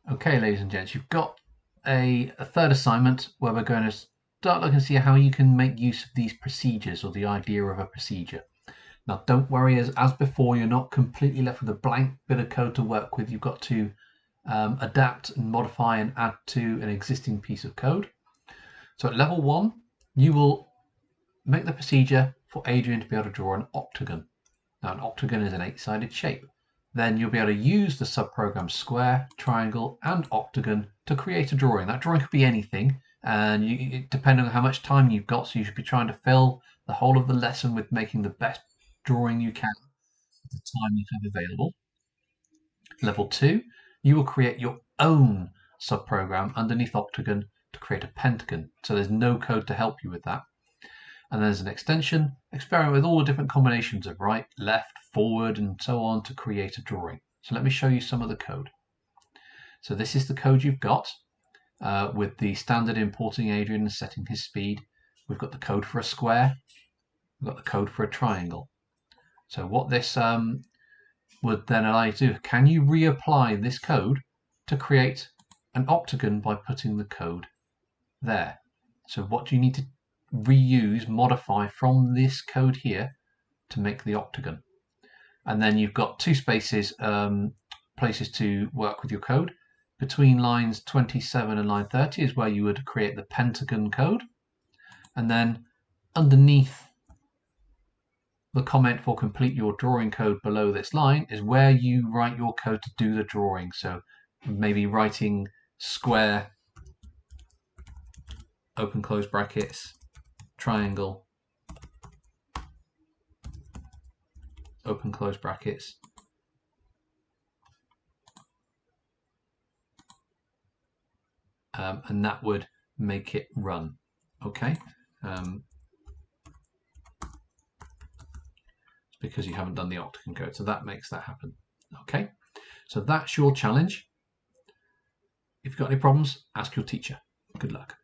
Okay, ladies and gents, you've got a third assignment where we're going to start looking to see how you can make use of these procedures or the idea of a procedure. Now, don't worry, as before, you're not completely left with a blank bit of code to work with. You've got to adapt and modify and add to an existing piece of code. So at level 1, you will make the procedure for Adrian to be able to draw an octagon. Now, an octagon is an 8-sided shape. Then you'll be able to use the subprogram square, triangle, and octagon to create a drawing. That drawing could be anything, and depending on how much time you've got, so you should be trying to fill the whole of the lesson with making the best drawing you can at the time you have available. Level 2, you will create your own subprogram underneath octagon to create a pentagon. So there's no code to help you with that. And there's an extension, experiment with all the different combinations of right, left, forward, and so on to create a drawing. So let me show you some of the code. So this is the code you've got with the standard importing Adrian and setting his speed. We've got the code for a square. We've got the code for a triangle. So what this would then allow you to do, can you reapply this code to create an octagon by putting the code there? So what do you need to reuse, modify from this code here to make the octagon? And then you've got 2 spaces, places to work with your code. Between lines 27 and line 30 is where you would create the pentagon code. And then underneath the comment for complete your drawing code below this line is where you write your code to do the drawing. So maybe writing square, open close brackets, triangle, open close brackets, and that would make it run. Okay, because you haven't done the octagon code, so that makes that happen. Okay, so that's your challenge. If you've got any problems, ask your teacher. Good luck.